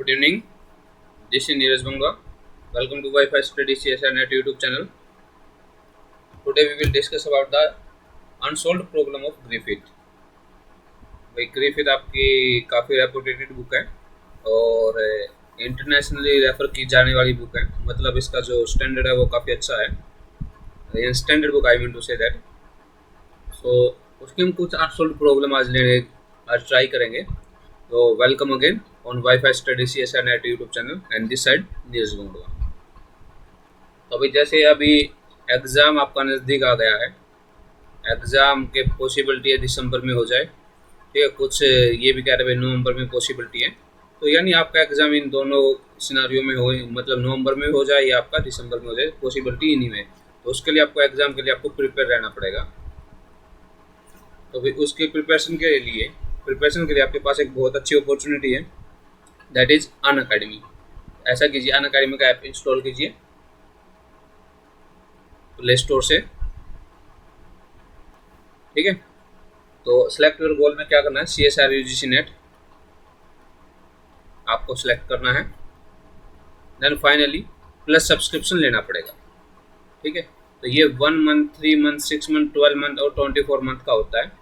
Good evening. This is Neeraj Banga. Welcome to Wi-Fi Study CSR Net YouTube channel. Today we will discuss about the unsolved problem of Griffith. भाई Griffith आपकी काफ़ी reputed book है और internationally refer की जाने वाली book है। मतलब इसका जो स्टैंडर्ड है वो काफ़ी अच्छा है। Standard book I mean to say that. So उसकी हम कुछ अनसॉल्व प्रॉब्लम आज ट्राई करेंगे। तो welcome again on wifi study CSR NET YouTube channel and this side Neeraj Bangwa. तो अभी एग्ज़ाम आपका नज़दीक आ गया है। एग्ज़ाम के पॉसिबिलिटी है दिसंबर में हो जाए, ठीक है। कुछ ये भी कह रहे हैं नवंबर में पॉसिबिलिटी है। तो यानी आपका एग्ज़ाम इन दोनों सिनारियों में हो, मतलब नवंबर में हो जाए या आपका दिसंबर में हो जाए, पॉसिबिलिटी इन्हीं में। तो उसके लिए आपको एग्ज़ाम के लिए आपको प्रिपेयर रहना पड़ेगा। तो भाई उसके प्रिपरेशन के लिए आपके पास एक बहुत अच्छी अपॉर्चुनिटी है, दैट इज़ अनअकैडमी। ऐसा कीजिए, अनअकैडमी का ऐप इंस्टॉल कीजिए प्ले स्टोर से, ठीक है। तो सिलेक्ट योर गोल में क्या करना है, CSR UGC नेट आपको सिलेक्ट करना है। देन फाइनली प्लस सब्सक्रिप्शन लेना पड़ेगा, ठीक है। तो ये 1 मंथ, 3 मंथ, 6 मंथ, 12 मंथ और 24 मंथ का होता है।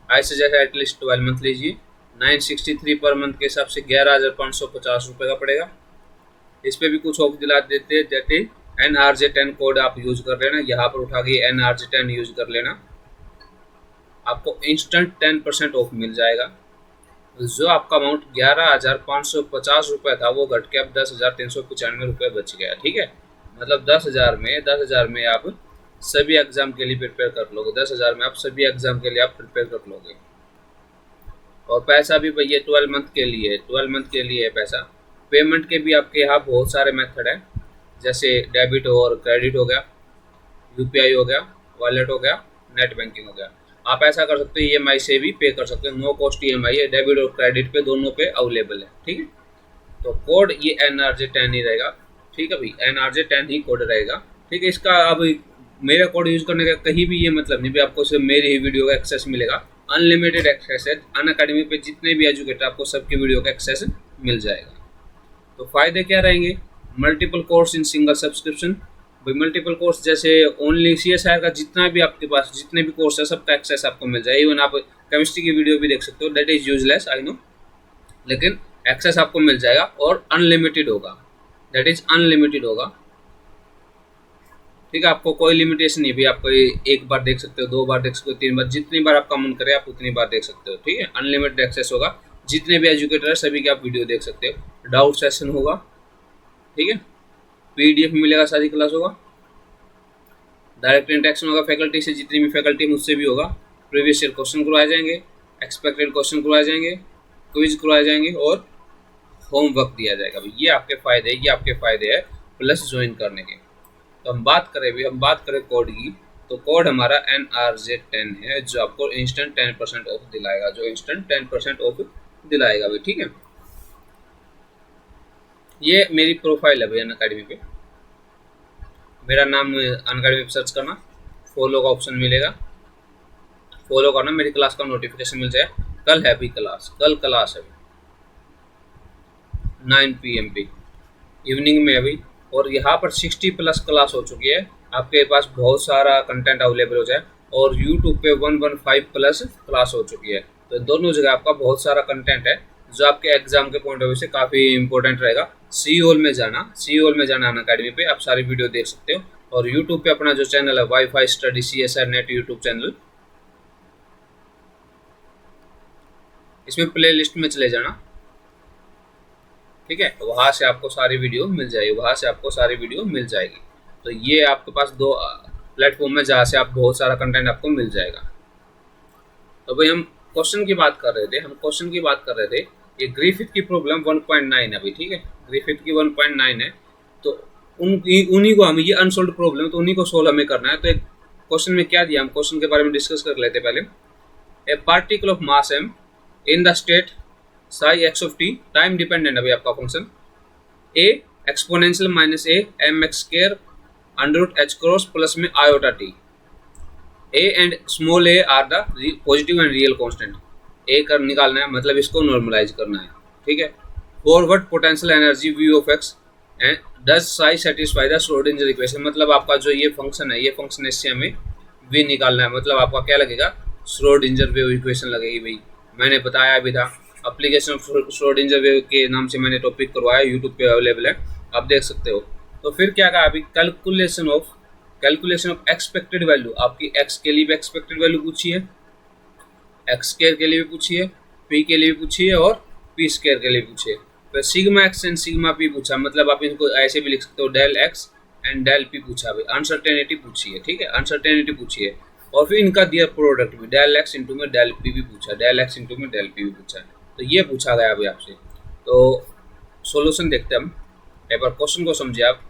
आई सजेस्ट एटलीस्ट 12 मंथ लीजिए। 963 पर मंथ के हिसाब से 11,550 रुपये का पड़ेगा। इस पर भी कुछ ऑफ दिला देते हैं, जैसे NRJ10 कोड आप यूज कर लेना। यहाँ पर उठा के NRJ10 यूज कर लेना, आपको इंस्टेंट 10% ऑफ मिल जाएगा। जो आपका अमाउंट 11,550 रुपये था वो घट के अब 10,395 रुपये बच गया, ठीक है। मतलब 10,000 में आप सभी एग्जाम के लिए प्रिपेयर कर लोगे। 10,000 में आप सभी एग्जाम के लिए आप प्रिपेयर कर लोगे। और पैसा भी भैया 12 मंथ के लिए, 12 मंथ के लिए है पैसा। पेमेंट के भी आपके यहाँ बहुत सारे मेथड है, जैसे डेबिट और क्रेडिट हो गया, UPI हो गया, वॉलेट हो गया, नेट बैंकिंग हो गया। आप ऐसा कर सकते हो, EMI से भी पे कर सकते हो। नो कॉस्ट EMI है, डेबिट और क्रेडिट पे दोनों पे अवेलेबल है, ठीक है। तो कोड ये NRJ10 ही रहेगा, ठीक है भाई। NRJ10 ही कोड रहेगा, ठीक है। इसका अब मेरा कोड यूज़ करने का कहीं भी ये मतलब नहीं भी आपको सिर्फ मेरी ही वीडियो का एक्सेस मिलेगा। अनलिमिटेड एक्सेस है। अनअकैडमी पे जितने भी एजुकेटर आपको सबके वीडियो का एक्सेस मिल जाएगा। तो फ़ायदे क्या रहेंगे, multiple course in single subscription. भाई मल्टीपल कोर्स जैसे ओनली CSR का जितना भी आपके पास जितने भी कोर्स है सबका एक्सेस आपको मिल जाए। इवन आप केमिस्ट्री की वीडियो भी देख सकते हो, that is useless I know, लेकिन एक्सेस आपको मिल जाएगा और अनलिमिटेड होगा, दैट इज़ अनलिमिटेड होगा, ठीक है। आपको कोई लिमिटेशन नहीं भी, आपको एक बार देख सकते हो, 2 बार देख सकते हो, 3 बार, जितनी बार आपका मन करे आप उतनी बार देख सकते हो, ठीक है। अनलिमिटेड एक्सेस होगा, जितने भी एजुकेटर है सभी की आप वीडियो देख सकते हो। डाउट सेशन होगा, ठीक है। PDF मिलेगा, सारी क्लास होगा। डायरेक्ट इंटरेक्शन होगा फैकल्टी से, जितनी भी फैकल्टी मुझसे भी होगा। प्रीवियस ईयर क्वेश्चन करवाए जाएंगे, एक्सपेक्टेड क्वेश्चन करवाए जाएंगे, क्विज करवाए जाएंगे और होमवर्क दिया जाएगा। भाई ये आपके फ़ायदे है प्लस ज्वाइन करने के। तो हम बात करें कोड की, तो कोड हमारा NRJ10 है, जो आपको इंस्टेंट 10% ऑफ दिलाएगा भाई, ठीक है। ये मेरी प्रोफाइल है भाई अनअकैडमी पे। मेरा नाम अनअकैडमी पे सर्च करना, फॉलो का ऑप्शन मिलेगा, फॉलो करना, मेरी क्लास का नोटिफिकेशन मिल जाए। कल है भी क्लास, कल क्लास है 9 PM पे इवनिंग में अभी। और यहाँ पर 60+ क्लास हो चुकी है, आपके पास बहुत सारा कंटेंट अवेलेबल हो जाए। और YouTube पे 115+ क्लास हो चुकी है। तो दोनों जगह आपका बहुत सारा कंटेंट है जो आपके एग्जाम के पॉइंट ऑफ व्यू से काफ़ी इंपॉर्टेंट रहेगा। सी हॉल में जाना अनअकैडमी पे, आप सारी वीडियो देख सकते हो। और YouTube पे अपना जो चैनल है wifi study CSR NET YouTube channel, इसमें प्ले लिस्ट में चले जाना, ठीक है। वहाँ से आपको सारी वीडियो मिल जाएगी। तो ये आपके पास 2 प्लेटफॉर्म है जहाँ से आप बहुत सारा कंटेंट आपको मिल जाएगा। तो भाई हम क्वेश्चन की बात कर रहे थे। ये ग्रिफिथ की प्रॉब्लम 1.9 है भाई, ठीक है। ग्रिफिथ की 1.9 है। तो उन्हीं को हम, ये अनसोल्व प्रॉब्लम तो उन्हीं को सोल्व हमें करना है। तो एक क्वेश्चन में क्या दिया, हम क्वेश्चन के बारे में डिस्कस कर लेते पहले। A particle of mass m in the state psi x of t, time dependent है भाई आपका function, a exponential -a mx² √h cross plus में iota t। a and small a are the positive and real constant. a कर निकालना है, मतलब इसको normalise करना है, ठीक है। For what potential energy V of X and does psi satisfy the Schrödinger equation. मतलब आपका जो ये फंक्शन है, ये फंक्शन इससे हमें वी निकालना है। मतलब आपका क्या लगेगा, श्रोडिंगर वेव इक्वेशन लगेगी भाई। मैंने बताया भी था, एप्लीकेशन ऑफ श्रोडिंगर वेव के नाम से मैंने टॉपिक करवाया, यूट्यूब पे अवेलेबल है, आप देख सकते हो। तो फिर क्या कहा अभी, कैलकुलेशन ऑफ एक्सपेक्टेड वैल्यू। आपकी एक्स के लिए भी एक्सपेक्टेड वैल्यू पूछी है, एक्स स्केयर के लिए भी पूछी है, पी के लिए भी पूछी है और पी स्केयर के लिए पूछी है। फिर sigma X and sigma P पूछा, मतलब आप इनको ऐसे भी लिख सकते हो, del X and del P पूछा भाई, अनसर्टेनिटी पूछी है, ठीक है, अनसर्टेनिटी पूछी है। और फिर इनका दिया प्रोडक्ट भी, डेल एक्स इंटू में डेल पी भी पूछा, डेल एक्स इंटू में डेल पी भी पूछा। तो ये पूछा गया अभी आपसे। तो सोल्यूशन देखते हैं हम, एक बार क्वेश्चन को समझिए आप।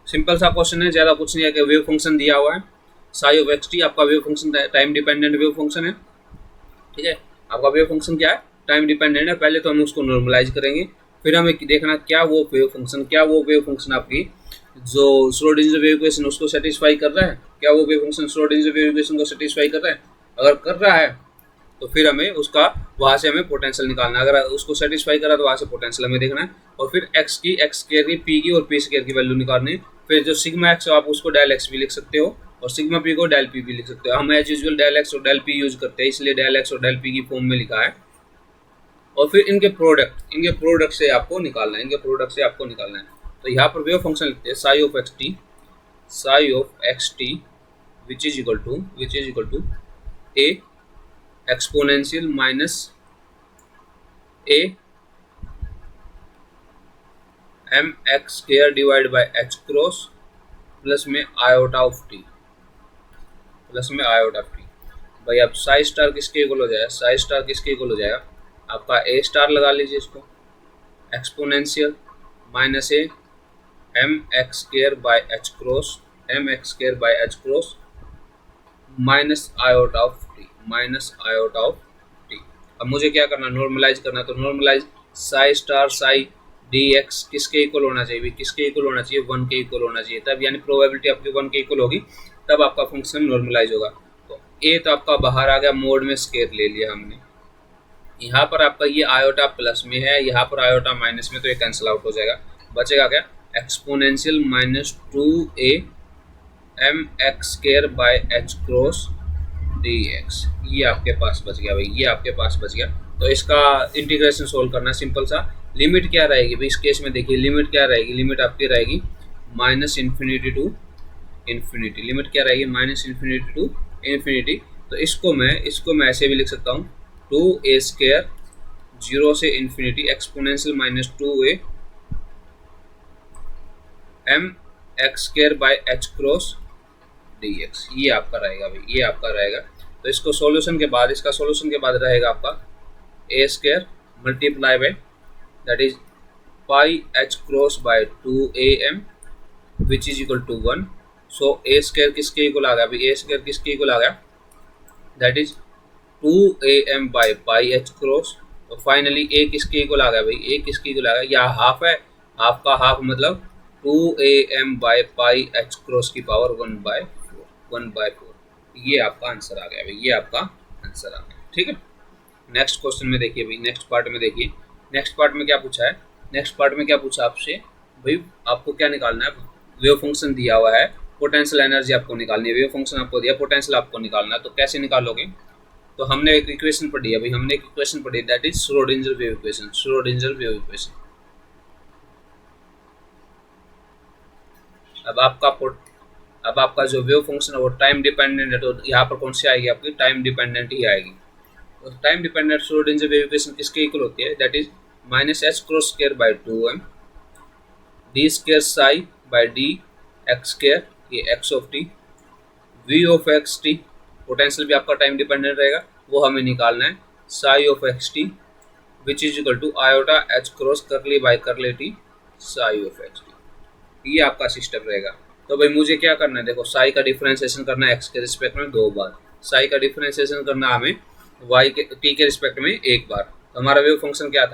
सिंपल सा क्वेश्चन है, ज़्यादा कुछ नहीं है कि वेव फंक्शन दिया हुआ है साई ऑफ एक्स टी, आपका wave function time dependent wave function है, ठीक है। आपका वेव फंक्शन क्या है, टाइम डिपेंडेंट है। पहले तो हम उसको नॉर्मलाइज करेंगे, फिर हमें देखना क्या वो वेव फंक्शन आपकी जो श्रोडिंगर वेव इक्वेशन उसको सेटिस्फाई कर रहा है, क्या वो wave function Schrodinger wave equation को सेटिस्फाई कर रहा है। अगर कर रहा है तो फिर हमें उसका वहाँ से हमें पोटेंशियल निकालना है। अगर उसको सेटिस्फाई करा तो वहाँ से पोटेंशियल हमें देखना है। और फिर एक्स स्केयर की, पी की और पी स्केयर की वैल्यू निकालनी है। फिर जो सिग्मा एक्स है आप उसको डेल एक्स भी लिख सकते हो और सिग्मा पी को डेल पी भी लिख सकते हो। हम एज यूजुअल डेल एक्स और डेल पी यूज करते हैं, इसलिए डेल एक्स और डेल पी की फॉर्म में लिखा है। और फिर इनके प्रोडक्ट से आपको निकालना है, तो यहाँ पर वेव फंक्शन लिखते हैं psi of x T which is equal to A exponential minus A M x square divide by H cross plus में आयोटा ऑफ टी भाई। अब साई स्टार किसके इक्वल हो जाएगा, आपका ए स्टार लगा लीजिए इसको, exponential minus A M x square by H cross minus iota of T. अब मुझे क्या करना, नॉर्मलाइज करना। तो normalise psi star psi D x किसके इक्वल होना चाहिए, 1 के इक्वल होना चाहिए, तब यानी प्रोबेबिलिटी आपकी 1 के इक्वल होगी, तब आपका फंक्शन नॉर्मलाइज होगा। तो ए तो आपका बाहर आ गया, मोड में स्केयर ले लिया हमने। यहाँ पर आपका ये आयोटा प्लस में है, यहाँ पर आयोटा माइनस में, तो ये कैंसिल आउट हो जाएगा। बचेगा क्या, exponential minus 2a M x square by H cross D x, ये आपके पास बच गया भाई, ये आपके पास बच गया। तो इसका इंटीग्रेशन सोल्व करना सिंपल सा। लिमिट क्या रहेगी भाई इस केस में, देखिए लिमिट क्या रहेगी, लिमिट आपकी रहेगी minus infinity to infinity. Limit क्या रहेगी, माइनस इन्फिनिटी टू इन्फिनिटी। तो इसको मैं ऐसे भी लिख सकता हूँ, 2a स्क्वायर 0 से infinity exponential minus 2a M x square by H cross D x, ये आपका रहेगा भाई, ये आपका रहेगा। तो इसको सॉल्यूशन के बाद, इसका सॉल्यूशन के बाद रहेगा आपका a square multiply by that is pi h cross by 2am which is equal to 1। So a square किसके इक्वल आ गया भाई, ए स्क्वायर किसके इक्वल आ गया, that is 2am by pi h cross. तो फाइनली ए किसके equal आ गया भाई, ए किसके इक्वल आ गया, या हाफ है, हाफ का हाफ मतलब 2am by pi h cross की पावर 1/4। ये आपका आंसर आ गया भाई, ये आपका आंसर आ गया, ठीक है। नेक्स्ट क्वेश्चन में देखिए भाई, नेक्स्ट पार्ट में क्या पूछा है, आपसे भाई आपको क्या निकालना है, वेव फंक्शन दिया हुआ है, पोटेंशियल एनर्जी आपको निकालनी है। वेव फंक्शन आपको दिया, पोटेंशियल आपको निकालना है, तो कैसे निकालोगे। तो हमने एक इक्वेशन पढ़ी है भाई, that is Schrodinger wave equation. अब आपका जो वेव फंक्शन है वो टाइम डिपेंडेंट है, तो यहाँ पर कौन सी आएगी, आपकी टाइम डिपेंडेंट ही आएगी। तो time dependent Schrodinger wave equation किसके इक्वल होती है, that is minus h cross square by 2m d square psi by D x square, ये x of t, V of x t, potential भी आपका time dependent रहेगा, वो हमें निकालना है, psi of x T which is equal to iota h cross curly by curly t psi of x t. ये आपका सिस्टम रहेगा। तो भाई मुझे क्या करना है, देखो साई का डिफरेंशिएशन करना है एक्स के रिस्पेक्ट में 2 बार, साई का डिफरेंशिएशन करना हमें वाई के टी के रिस्पेक्ट में 1 बार। तो हमारा वेव फंक्शन क्या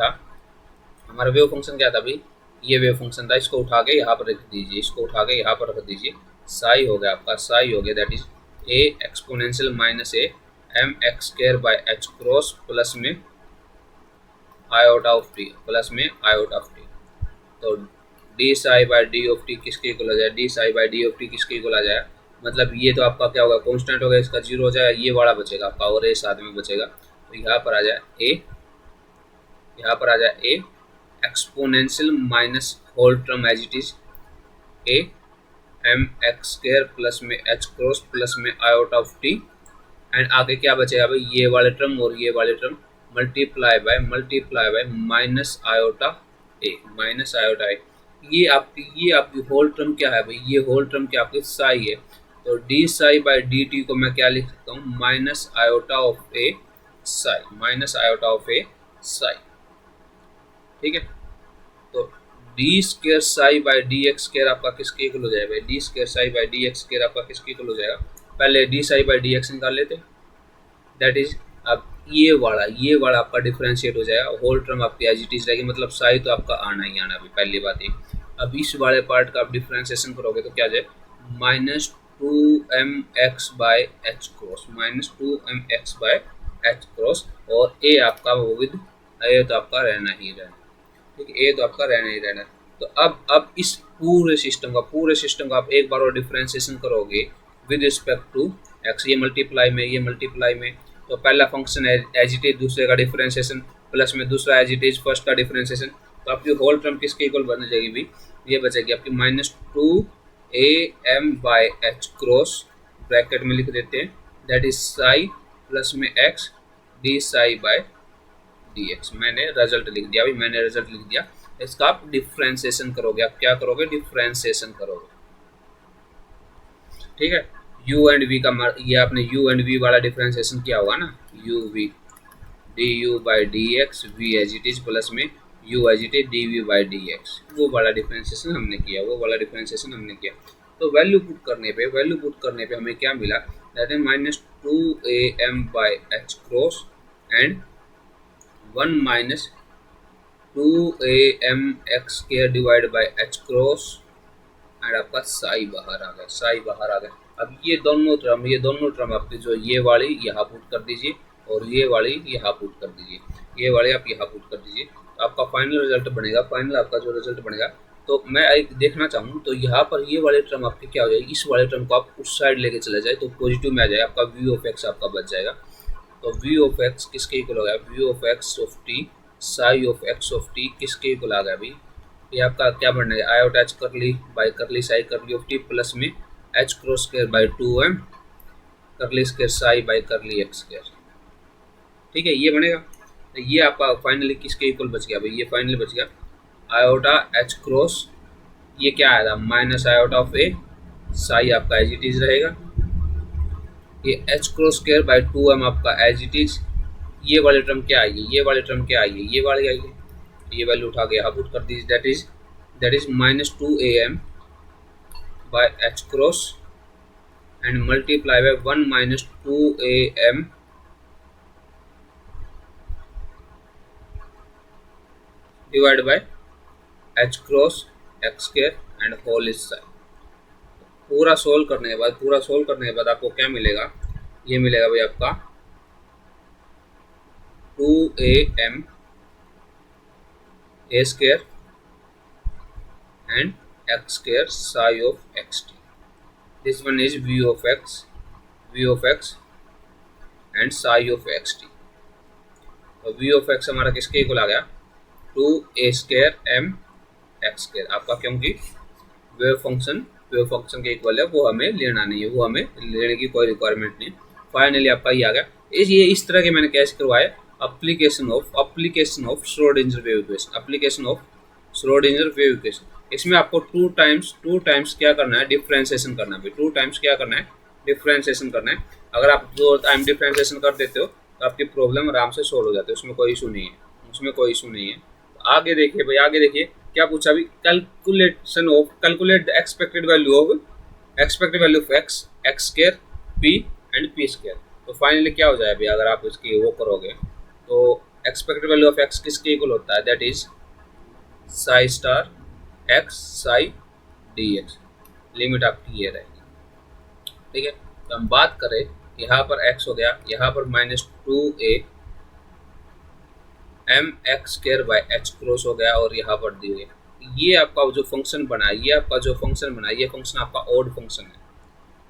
था भाई, ये वेव फंक्शन था, इसको उठा के यहाँ पर रख दीजिए, साई हो गया आपका, that is A exponential minus A M x square by H cross plus में आयोटा ऑफ टी प्लस में आयोटा ऑफ टी। तो D psi by D of T किसके इक्वल आ जाए, D psi by D of T किसके equal आ जाएगा, मतलब ये तो आपका क्या होगा, कांस्टेंट होगा, इसका जीरो हो जाएगा, ये वाला बचेगा आपका और ए साथ में बचेगा। तो यहाँ पर आ जाए ए, यहाँ पर आ जाए A exponential minus whole term as it is A M x square plus में एच क्रॉस प्लस में आयोटा ऑफ टी एंड आगे क्या बचेगा भाई, ये वाले टर्म और ये वाले term multiply by minus iota a, minus iota a. ये आपकी होल टर्म क्या है भाई, ये होल टर्म क्या आपकी साई है। तो D psi by D t को मैं क्या लिख सकता हूँ, minus iota of A psi, minus iota of A psi. ठीक है, तो d square psi by D x square आपका किसके इक्वल हो जाएगा, d square psi by D x square आपका किसके इक्वल हो जाएगा, पहले d psi by D x निकाल लेते, दैट इज अब ये वाला आपका डिफरेंशिएट हो जाएगा, होल टर्म आपकी एज इट इज रहेगी, मतलब साई तो आपका आना ही आना भी, पहली बात ये। अब इस वाले पार्ट का आप डिफरेंशिएशन करोगे तो क्या जाए, minus two M X by H cross, minus two M X by H cross, और ए आपका वो विद ए तो आपका रहना ही रहना, ठीक है, ए तो आपका रहना ही रहना। तो अब इस पूरे सिस्टम का आप एक बार और डिफरेंशिएशन करोगे विद रिस्पेक्ट टू एक्स, ये मल्टीप्लाई में, तो पहला फंक्शन है एज इट इज, दूसरे का डिफरेंशिएशन प्लस में दूसरा एज इट इज, फर्स्ट का डिफरेंशिएशन, तो आपकी होल टर्म किसके इक्वल बन जाएगी भी, ये बचेगी आपकी minus two A M by H cross, bracket में लिख देते हैं, दैट इज साई प्लस में X D psi by D X. मैंने रिजल्ट लिख दिया, अभी मैंने रिजल्ट लिख दिया, इसका आप डिफरेंशिएशन करोगे, आप क्या करोगे, डिफरेंशिएशन करोगे। ठीक है, u एंड v का ये आपने u एंड v वाला डिफरेंशिएशन किया होगा ना, u v D U by D X V as it is plus में u as it is D V by D X, वो वाला डिफरेंशिएशन हमने किया, तो वैल्यू पुट करने पे हमें क्या मिला, that is minus two A M by H cross and one minus two A M x square divide by H cross and आपका साई बाहर आ गया। अब ये दोनों टर्म आपकी जो ये वाली यहाँ पुट कर दीजिए और ये वाली यहाँ पुट कर दीजिए, ये वाले आप यहाँ पुट कर दीजिए, तो आपका फाइनल रिजल्ट बनेगा, आपका जो रिजल्ट बनेगा, तो मैं एक देखना चाहूँ तो यहाँ पर ये वाले टर्म आपके क्या हो जाएगी, इस वाले टर्म को आप उस साइड लेके चले जाए तो पॉजिटिव में आ जाए, आपका वी ऑफ एक्स आपका बच जाएगा। तो वी ऑफ एक्स किसके इक्वल हो गया, V of X of T psi of X of T किसके इक्वल आ गया अभी, ये आपका क्या बनना है, आयोटा एच करली by curly psi curly of T plus में H cross square by two m curly square psi by curly x square. ठीक है, ये बनेगा, तो ये आपका फाइनली किसके इक्वल बच गया भाई, ये फाइनली बच गया आयोटा एच क्रॉस, ये क्या आया था minus iota of A psi आपका एज इट इज रहेगा, ये H cross square by two M आपका एज इट इज, ये वाले टर्म क्या आएगी, ये वाले आएगी, ये वैल्यू उठा के यहाँ पुट कर दीजिए, that is minus two A M by H cross and multiply by one minus two A M divide by H cross X square and whole is side. पूरा सोल्व करने के बाद आपको क्या मिलेगा, ये मिलेगा भाई आपका two A M A square and X square psi of x T, this one is V of X and psi of x T. तो वी ऑफ एक्स हमारा किसके इक्वल आ गया, two A square M x square आपका, क्योंकि wave function के equal है, वो हमें लेना नहीं है, वो हमें लेने की कोई रिक्वायरमेंट नहीं। फाइनली आपका ये आ गया, ये इस तरह के मैंने कैसे करवाया, application of Schrodinger wave equation, इसमें आपको टू टाइम्स क्या करना है, डिफरेंशिएशन करना है, डिफरेंशिएशन करना है। अगर आप दो टाइम डिफरेंशिएशन कर देते हो तो आपकी प्रॉब्लम आराम से सोल्व हो जाती है, उसमें कोई इशू नहीं है। तो आगे देखिए क्या पूछा अभी, calculate the expected value of x square P and P square. तो फाइनली क्या हो जाए अभी, अगर आप इसकी वो करोगे तो एक्सपेक्टेड वैल्यू ऑफ एक्स किसके इक्वल होता है, that is Sai star x Sai D X, limit आपकी ये रहेगी। ठीक है, तो हम बात करें, यहाँ पर x हो गया, यहाँ पर minus two A M x square by H cross हो गया और यहाँ पर दी हुई है। ये आपका जो फंक्शन बना है, ये आपका जो फंक्शन बना है, ये फंक्शन आपका ऑड फंक्शन है।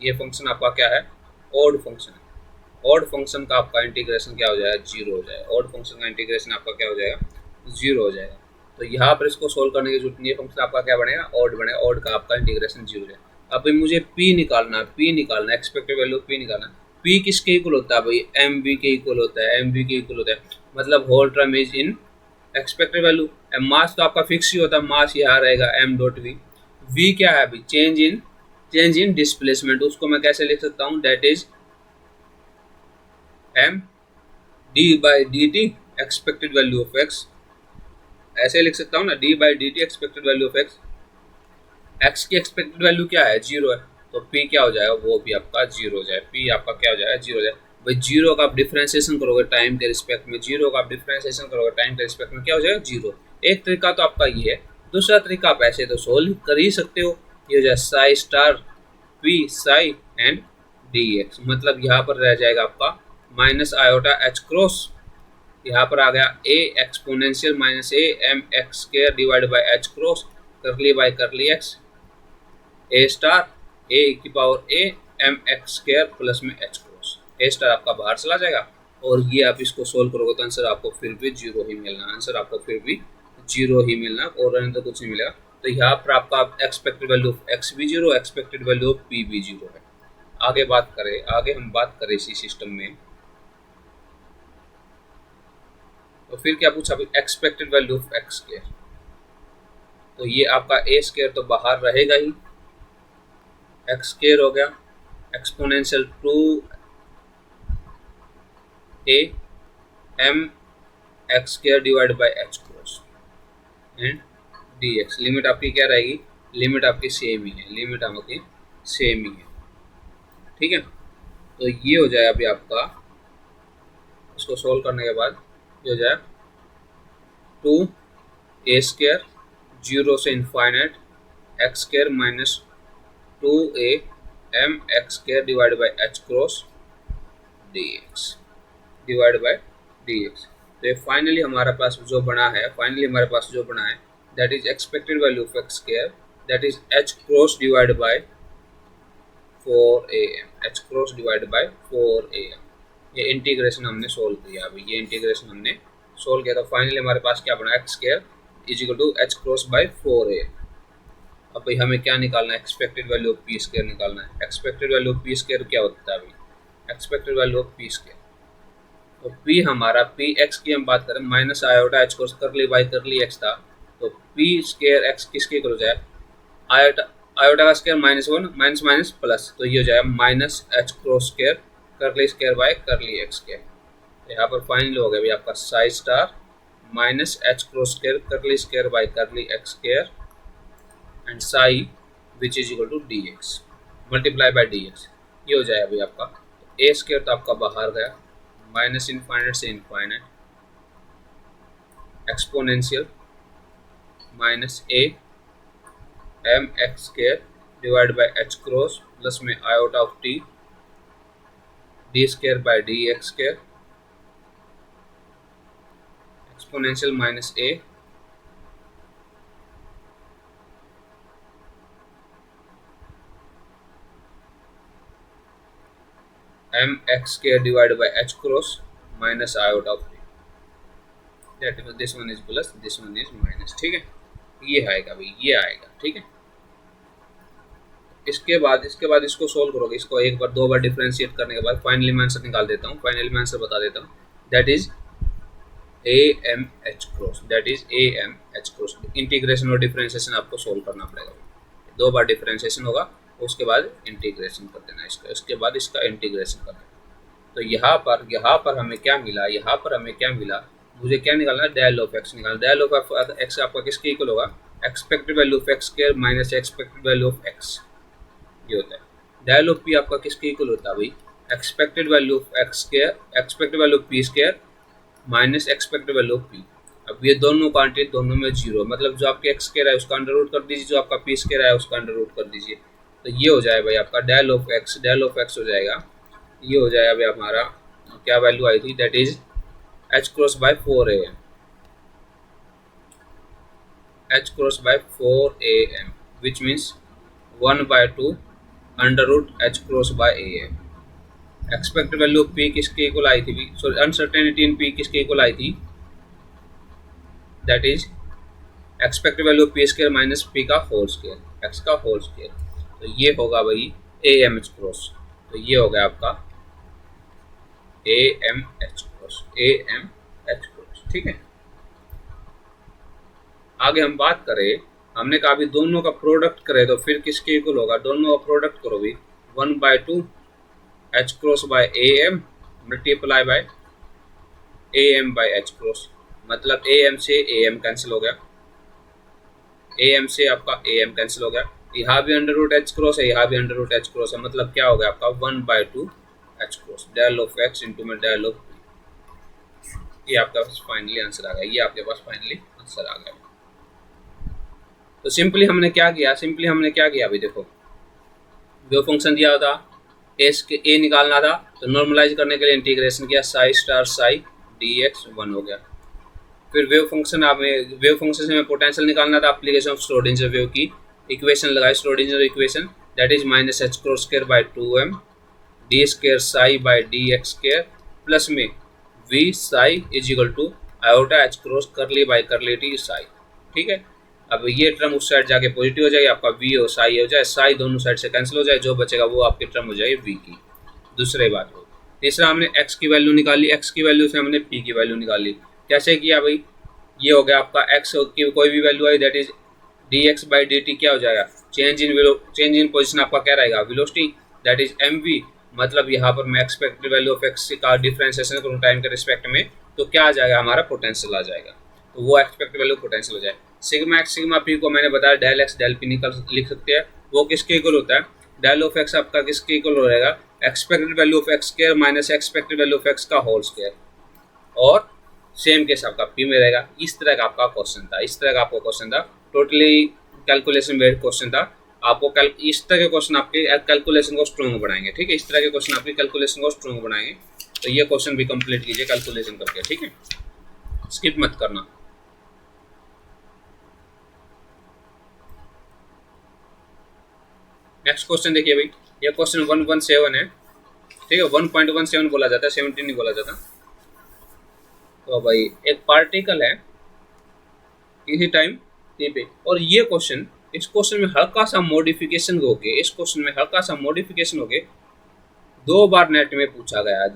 ये फंक्शन आपका क्या है? ऑड फंक्शन है। ऑड फंक्शन का आपका इंटीग्रेशन क्या हो जाएगा? जीरो हो जाएगा। ऑड फंक्शन का इंटीग्रेशन आपका क्या हो जाएगा? जीरो हो जाएगा। तो यहाँ पर इसको सोल्व करने की जरूरत नहीं है, फंक्शन आपका क्या बनेगा? ऑड बनेगा। ऑड का आपका इंटीग्रेशन जीरो हो जाएगा। अभी मुझे पी निकालना है, पी निकालना है, एक्सपेक्टेड वैल्यू पी निकालना है। पी किसके इक्वल होता है भाई? एम बी के इक्वल होता है। एम बी के इक्वल होता है मतलब whole term is in expected value. Mass तो आपका फिक्स ही होता है, मास यहाँ रहेगा एम डॉट वी। वी क्या है अभी? Change in displacement. उसको मैं कैसे लिख सकता हूँ? That is M D by D T expected value of X. ऐसे लिख सकता हूँ ना, D by D T expected value of X. X की एक्सपेक्टेड वैल्यू क्या है? जीरो है। तो पी क्या हो जाएगा? वो भी आपका जीरो हो जाएगा। पी आपका क्या हो जाएगा? जीरो हो जाएगा। भाई जीरो का आप डिफ्रेंसिएशन करोगे टाइम के रिस्पेक्ट में, जीरो का आप डिफ्रेंसिएशन करोगे टाइम के रिस्पेक्ट में, क्या हो जाएगा? जीरो। एक तरीका तो आपका ये है। दूसरा तरीका आप ऐसे तो सोल्व कर ही सकते हो। ये हो जाए Sai star P Sai and D x. मतलब यहाँ पर रह जाएगा आपका माइनस आयोटा एच क्रॉस, यहाँ पर आ गया a exponential minus A M x square divide by H cross curly by curly x a star a की power a M x square plus में एच क्रॉस। ए स्टार आपका बाहर चला जाएगा और ये आप इसको सोल्व करोगे तो आंसर आपको फिर भी जीरो ही मिलना। आंसर आपको फिर भी जीरो ही मिलना और रहने तो कुछ नहीं मिलेगा। तो यहाँ पर आपका एक्सपेक्टेड वैल्यू ऑफ एक्स भी zero, expected value of P भी जीरो है। आगे हम बात करें इसी सिस्टम में। तो फिर क्या पूछा अभी? Expected value of x square. तो ये आपका ए स्क्वायर तो बाहर रहेगा ही, एक्स स्क्वायर हो गया exponential two A M x square divide by H cross and D X. Limit आपकी क्या रहेगी? लिमिट आपकी सेम ही है, लिमिट आपकी सेम ही है। ठीक है, तो ये हो जाए अभी आपका, इसको सोल्व करने के बाद ये हो जाए टू ए स्क्वायर जीरो से infinite X square minus two A M x square divide by H cross D X divide by D X. तो ये फाइनली हमारे पास जो बना है that is expected value of x square, that is H cross divide by 4am, H cross divide by 4am। ये integration हमने solve किया। अभी ये इंटीग्रेशन हमने सोल्व किया तो फाइनली हमारे पास क्या बना? X square is equal to h cross by 4am। अब भाई हमें क्या निकालना है? Expected value of p square निकालना है। Expected value of p square क्या होता है? अभी expected value of p square, तो पी हमारा पी एक्स की हम बात करें minus iota h cross curly by curly x था, तो पी स्क्वायर एक्स किसके इक्वल हो जाए? आयोटा का square minus one minus minus plus, तो ये हो जाएगा minus h cross square curly square by curly x square. यहाँ पर फाइनल हो गया भाई आपका psi star minus h cross square curly square by curly x square and psi which is equal to d x multiply by D x. ये हो जाएगा भाई आपका ए स्क्वायर तो आपका बाहर गया, माइनस इनफाइनाइट से infinite exponential minus A M x square divide by H cross plus में iota of t d square by D x square exponential minus A M x square divide by H cross minus iota of t, that is this one is plus this one is minus. ठीक है, ये आएगा भाई, ये आएगा। ठीक है, इसके बाद इसको सोल्व करोगे, इसको एक बार दो बार डिफरेंशिएट करने के बाद फाइनली मैं आंसर निकाल देता हूँ। फाइनली मैं आंसर बता देता हूँ, that is A m h cross, that is A m h cross. Integration और डिफरेंशिएशन आपको सोल्व करना पड़ेगा। दो बार डिफरेंशिएशन होगा, उसके बाद इंटीग्रेशन कर देना इसका, उसके बाद इसका इंटीग्रेशन कर देना। तो यहाँ पर हमें क्या मिला? मुझे क्या निकालना है? डेल ऑफ एक्स निकालना। डेल ऑफ एक्स आपका किसके इक्वल होगा? Expected value of x square minus expected value of x, ये होता है। डेल ऑफ पी आपका किसके इक्वल होता है भाई? Expected value of x square, expected value of p square minus expected value of P. अब ये दोनों क्वांटिटी दोनों में जीरो, मतलब जो आपके एक्स स्क्वायर है उसका अंडर रूट कर दीजिए, जो आपका पी स्क्वायर है उसका अंडर रूट कर दीजिए। तो ये हो जाए भाई आपका डेल ऑफ एक्स हो जाएगा, ये हो जाएगा भाई हमारा क्या वैल्यू आई थी? That is H cross bye 4am। h cross by 4am, which means 1 by 2 under root h cross by am. Expected value of p किसके इक्वल आई थी? सॉरी, अनसर्टेनिटी इन p किसके इक्वल आई थी? That is expected value of p square minus p का whole square, x का whole square. तो ये होगा भाई ए एम एच क्रॉस. तो ये हो गया आपका a m h cross, a m h cross. ठीक है. आगे हम बात करें, हमने कहा अभी दोनों का प्रोडक्ट करे तो फिर किसके इक्वल होगा? दोनों का प्रोडक्ट करो भी 1 by 2 h cross by a m multiply by a m by H cross. मतलब ए एम से ए एम कैंसिल हो गया, ए एम से आपका ए एम कैंसिल हो गया. यहाँ भी अंडर रूट एच क्रॉस है, यहाँ भी अंडर रूट एच क्रॉस है. मतलब क्या हो गया आपका 1 by 2 h cross del of x into में डेल ऑफ. ये आपका फाइनली आंसर आ गया. ये आपके पास फाइनली आंसर आ गया. तो सिंपली हमने क्या किया अभी देखो, जो फंक्शन दिया था ए निकालना था, तो नॉर्मलाइज करने के लिए इंटीग्रेशन किया, Sai star psi D x 1 हो गया. फिर वेव फंक्शन से हमें पोटेंशियल निकालना था. एप्लीकेशन ऑफ श्रोडिंगर वेव की इक्वेशन लगाई, Schrodinger equation that is minus h cross square by 2m d square psi by D x square plus में v psi is equal to iota h cross curly by curly t psi. ठीक है. अब ये term उस side जाके positive हो जाएगी, आपका वी और साई हो जाए, साई दोनों साइड से कैंसिल हो जाए, जो बचेगा वो आपकी टर्म हो जाएगी वी की. दूसरी बात हो. तीसरा, हमने एक्स की वैल्यू निकाली, एक्स की वैल्यू से हमने पी की वैल्यू निकाली. कैसे किया भाई? ये हो गया आपका एक्स की कोई भी वैल्यू आई that is d x by D t क्या हो जाएगा? चेंज इन पोजिशन आपका क्या रहेगा? Velocity that is m v. मतलब यहाँ पर मैं एक्सपेक्टेड वैल्यू ऑफ एक्स का डिफरेंशिएशन करूँ टाइम के रिस्पेक्ट में, तो क्या आ जाएगा? हमारा पोटेंशियल आ जाएगा. तो वो एक्सपेक्टेड वैल्यू पोटेंशियल हो जाए. सिग्मा एक्स सिग्मा पी को मैंने बताया डेल एक्स डेल पी लिख सकते हैं. वो किसके इक्वल होता है? डेल ऑफ एक्स आपका किसके इक्वल हो जाएगा? Expected value of x square minus expected value of x का होल स्क्वायर. और सेम केस आपका पी में रहेगा. इस तरह का आपका क्वेश्चन था. टोटली कैलकुलेशन बेस्ड क्वेश्चन था. आपको इस तरह के क्वेश्चन आपके कैलकुलेशन को स्ट्रॉन्ग बनाएंगे. ठीक है. इस तरह के क्वेश्चन आपकी कैलकुलेशन को स्ट्रॉन्ग बनाएंगे. तो ये क्वेश्चन भी कंप्लीट कीजिए कैलकुलेशन करके. ठीक है. स्किप मत करना. नेक्स्ट क्वेश्चन देखिए भाई. ये क्वेश्चन 117 है. ठीक है. 1.17 बोला जाता है, 17 नहीं बोला जाता. तो भाई एक पार्टिकल है किसी टाइम टी पे, और ये क्वेश्चन, इस क्वेश्चन में हल्का सा मॉडिफिकेशन होके दो बार नेट में पूछा गया है.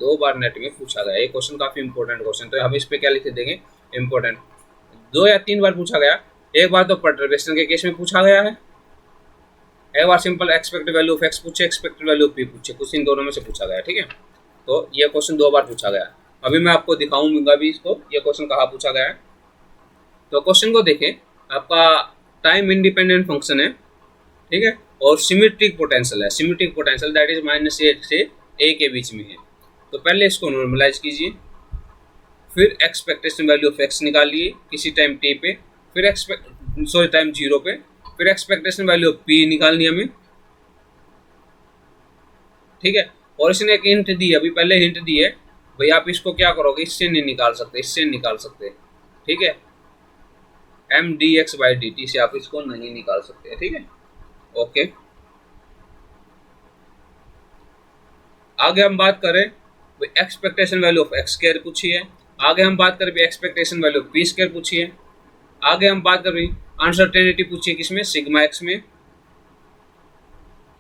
ये क्वेश्चन काफी इंपॉर्टेंट क्वेश्चन. तो हम इस पे क्या लिख देंगे? इंपॉर्टेंट. 2 या 3 बार पूछा गया. एक बार तो परटर्बेशन के केस में पूछा गया है, एक बार simple expected value of x पूछे, एक्सपेक्टेड वैल्यू ऑफ पी पूछे, कुछ इन दोनों में से पूछा गया. ठीक है. तो ये क्वेश्चन 2 बार पूछा गया. अभी मैं आपको दिखाऊंगा भी इसको, ये क्वेश्चन कहाँ पूछा गया है. तो क्वेश्चन को देखें. आपका टाइम इंडिपेंडेंट फंक्शन है. ठीक है. और सिमेट्रिक पोटेंशियल दैट इज -8 से a के बीच में है. तो पहले इसको नॉर्मलाइज कीजिए, फिर एक्सपेक्टेशन वैल्यू ऑफ एक्स निकालिए किसी टाइम t पे, फिर टाइम 0 पे, फिर एक्सपेक्टेशन वैल्यू ऑफ p निकालनी हमें. ठीक है. और इसने एक हिंट दी, अभी पहले हिंट दी है भाई, आप इसको क्या करोगे? इससे नहीं निकाल सकते. ठीक है. M d x by D t से आप इसको नहीं निकाल सकते. ठीक है. ओके. आगे हम बात करें expectation value of x square पूछी है. आगे हम बात करें expectation value of p square पूछी है. आगे हम बात करें अनसर्टेनिटी पूछी है किसमें? सिग्मा एक्स में.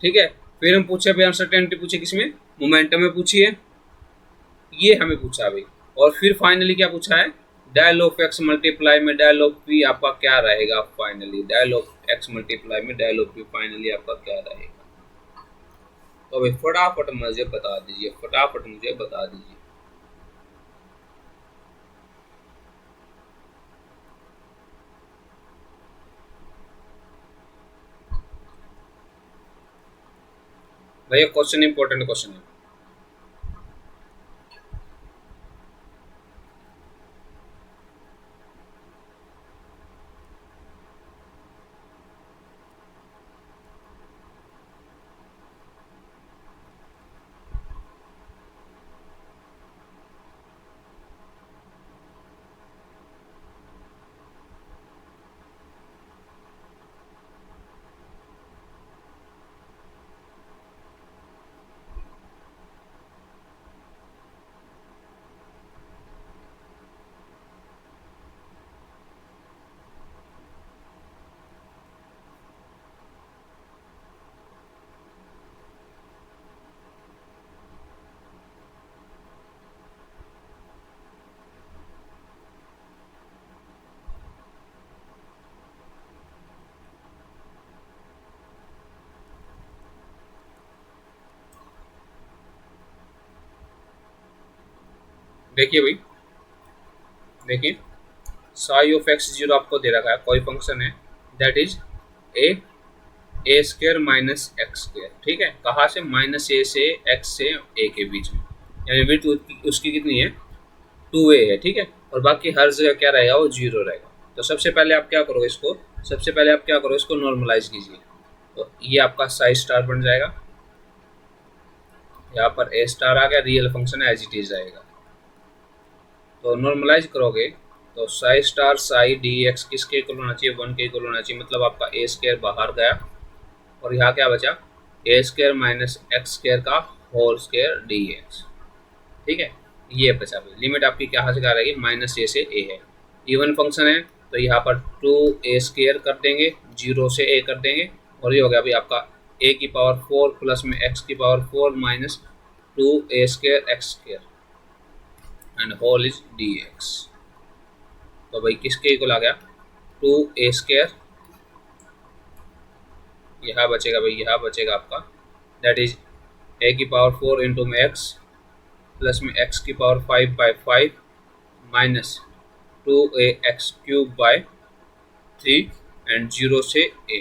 ठीक है. फिर हम पूछे भाई अनसर्टेनिटी पूछी किसमें? मोमेंटम में पूछी है. ये हमें पूछा भाई. और फिर फाइनली क्या पूछा है? डेल ऑफ एक्स मल्टीप्लाई में डेल ऑफ पी आपका क्या रहेगा? Finally del of x multiply में डेल ऑफ पी फाइनली आपका क्या रहेगा? तो भाई फटाफट मुझे बता दीजिए. भाई क्वेश्चन इंपॉर्टेंट क्वेश्चन है. देखिए भाई, देखिए साई ऑफ एक्स जीरो आपको दे रखा है, कोई फंक्शन है that is A square minus x square, ठीक है। कहाँ से? माइनस ए से एक्स से ए के बीच में, यानी विड्थ उसकी कितनी है? 2a है, ठीक है। और बाकी हर जगह क्या रहेगा? वो जीरो रहेगा। तो सबसे पहले आप क्या करो इसको, सबसे पहले आप क्या करो इसको नॉर्मलाइज कीजिए। तो ये आपका साई स्टार बन जाएगा, यहाँ पर ए स्टार आ गया, real function as it is आएगा। तो नॉर्मलाइज करोगे तो psi star psi D x किसके इक्वल होना चाहिए? 1 के इक्वल होना चाहिए, मतलब आपका ए स्क्र बाहर गया और यहाँ क्या बचा? ए स्क्र माइनस एक्स स्क्र का होल स्क्र डी एक्स, ठीक है। ये बचा भाई, लिमिट आपकी कहाँ से क्या रहेगी? माइनस ए से ए है, इवन फंक्शन है तो यहाँ पर 2a स्क्र कर देंगे, 0 से a कर देंगे, और ये हो गया अभी आपका a की पावर 4 प्लस में x की power 4 minus 2a square x square and whole is dx। तो भाई किसके इक्वल आ गया? 2a स्क्र, यहाँ बचेगा भाई, यहाँ बचेगा आपका दैट इज a की पावर 4 इंटू में x प्लस में x की power 5/5 minus 2a x cube by 3 and 0 से a,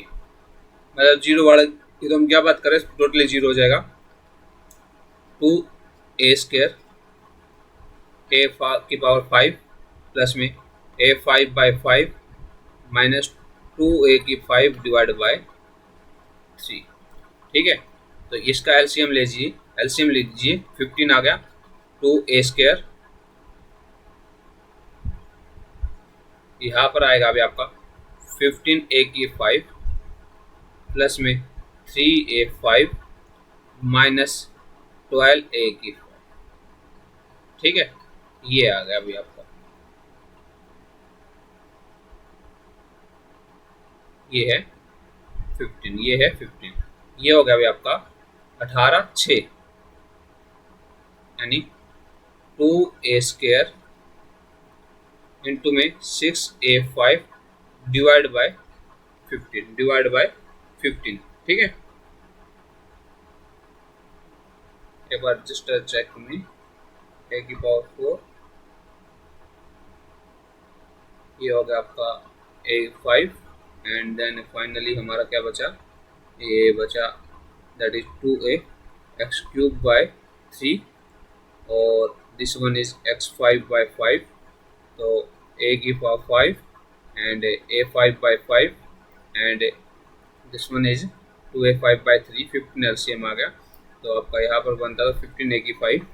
मतलब जीरो वाला ये तो हम क्या बात करें, टोटली जीरो हो जाएगा। 2a स्क्र a की पावर 5 प्लस में a 5/5 माइनस 2a की 5 डिवाइड बाय 3, ठीक है। तो इसका एलसीएम लीजिए, एलसीएम लीजिए 15 आ गया। 2a स्क्र यहाँ पर आएगा अभी आपका 15a की 5 प्लस में 3a5 माइनस 12a की 5, ठीक है। ये आ गया अभी आपका, ये है 15, ये है 15, ये हो गया अभी आपका 18/6, यानी 2a स्क्र इंटू में 6a5 डिवाइड बाय 15, ठीक है। एक बार जस्ट चेक में a की पावर 4, ये होगा आपका a5 एंड देन फाइनली हमारा क्या बचा? ये बचा that is 2a x cube by 3 और दिस वन इज x5/5, तो a की power 5 and a5/5 and this one is 2a5/3, 15 LCM आ गया। तो आपका यहाँ पर बनता था 15a की 5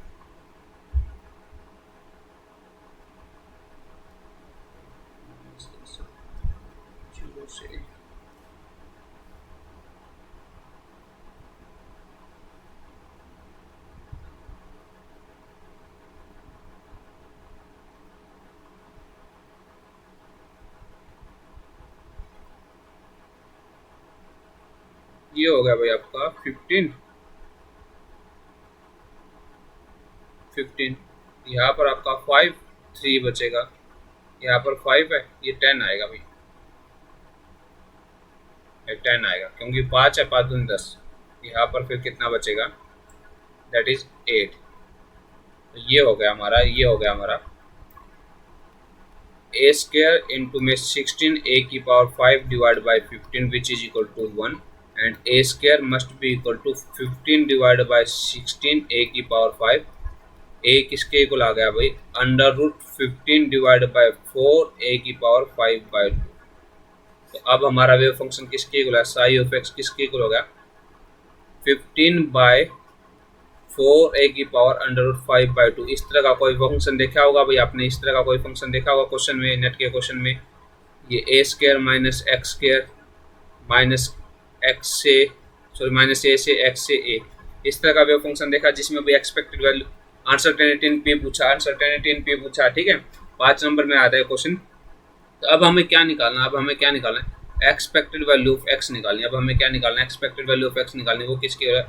से, ये हो गया भाई आपका 15, यहाँ पर आपका 5 3 बचेगा, यहाँ पर 5 है, ये 10 आएगा भाई, 10 आएगा क्योंकि 5 है, 5 दूनी 10, यहाँ पर फिर कितना बचेगा? That is 8। तो ये हो गया हमारा, ये हो गया हमारा a स्क्र इंटू में 16a की power 5 divide by 15 which is equal to 1 and a square must be equal to 15 divide by 16a की पावर 5। a किसके इक्वल आ गया भाई? Under root 15 divide by 4a की पावर 5/2। तो अब हमारा वेव फंक्शन किसके इक्वल है? साई ऑफ एक्स किसके इक्वल हो गया? 15/4a की पावर अंडर रूट 5/2। इस तरह का कोई फंक्शन देखा होगा भाई आपने, इस तरह का कोई फंक्शन देखा होगा क्वेश्चन में, नेट के क्वेश्चन में। ये a square minus x square minus x से सॉरी माइनस ए से एक्स से ए, इस तरह का वेव फंक्शन देखा जिसमें भी expected value uncertainty in P पूछा, ठीक है। 5 नंबर में आता है क्वेश्चन। तो अब हमें क्या निकालना, अब हमें क्या निकालना है? एक्सपेक्टेड वैल्यू ऑफ एक्स निकालनी है। अब हमें क्या निकालना है? एक्सपेक्टेड वैल्यू ऑफ एक्स निकालनी है, वो किसकी है?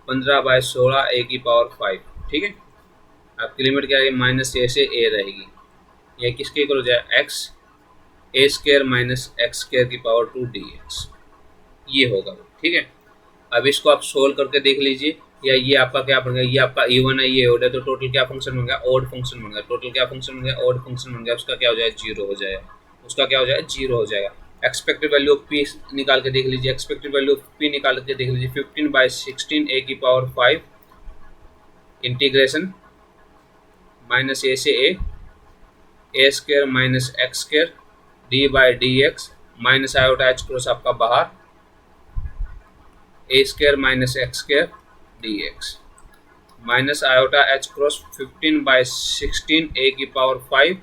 15/16 a की पावर 5, ठीक है। आपकी लिमिट क्या है? माइनस ए से ए रहेगी, ये किसके इक्वल हो जाए? एक्स ए स्क्र माइनस एक्स स्क्र की पावर 2 dx, ये होगा, ठीक है। अब इसको आप सोल्व करके देख लीजिए, या ये आपका क्या बन गया, ये आपका इवन है, ये ओड है, तो टोटल क्या फंक्शन बन गया, ओड फंक्शन बन गया। टोटल क्या फंक्शन बन गया, ओड फंक्शन बन गया। उसका क्या हो जाएगा, जीरो हो जाएगा, उसका क्या हो जाएगा, जीरो हो जाएगा। एक्सपेक्टेड वैल्यू ऑफ पी निकाल के देख लीजिए, एक्सपेक्टेड वैल्यू ऑफ पी निकाल के देख लीजिए। 15/16 ए की पावर 5 इंटीग्रेशन माइनस ए से a square minus x square d by D x minus iota h cross आपका बाहर a square minus x square d x minus iota h cross 15/16 a की power 5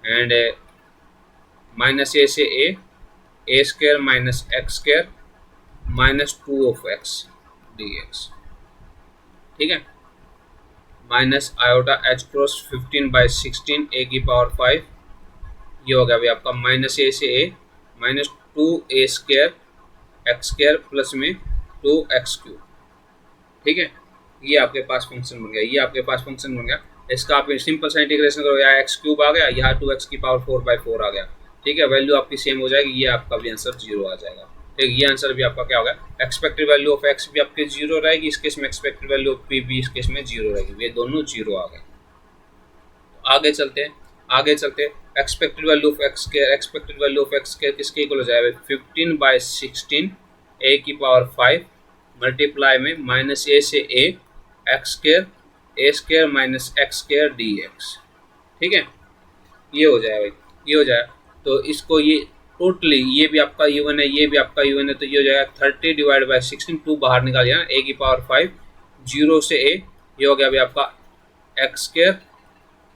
and minus a से a square minus x square minus 2 of x d x. ठीक है, minus iota h cross 15/16 a की power 5, ये हो गया अभी आपका माइनस ए से ए माइनस 2 ए स्क्र एक्स स्क्र प्लस में 2x³। ठीक है, ये आपके पास फंक्शन बन गया, ये आपके पास फंक्शन बन गया। इसका आप सिंपल सा इंटीग्रेशन करो, यहाँ x³ आ गया, यहाँ 2x की पावर 4/4 आ गया। ठीक है, वैल्यू आपकी सेम हो जाएगी, ये आपका भी आंसर जीरो आ जाएगा। ठीक, ये आंसर भी आपका क्या होगा, एक्सपेक्टेड वैल्यू ऑफ x भी आपके जीरो रहेगी इस केस में, एक्सपेक्टेड वैल्यू ऑफ p भी इस केस में जीरो रहेगी, ये दोनों जीरो आ गए। आगे चलते हैं, आगे चलते हैं। Expected value of x square, expected value of x square किसके इक्वल हो जाएगा, 15/16 ए की पावर 5 मल्टीप्लाई में माइनस ए से a square minus x square d x. ठीक है, ये हो जाएगा भाई, ये हो जाएगा। तो इसको ये टोटली, ये भी आपका इवन है, ये भी आपका इवन है, तो ये हो जाएगा 30/16, 2 बाहर निकालिए ना, ए की पावर 5 जीरो से ए, ये हो गया अभी आपका एक्स स्क्वायर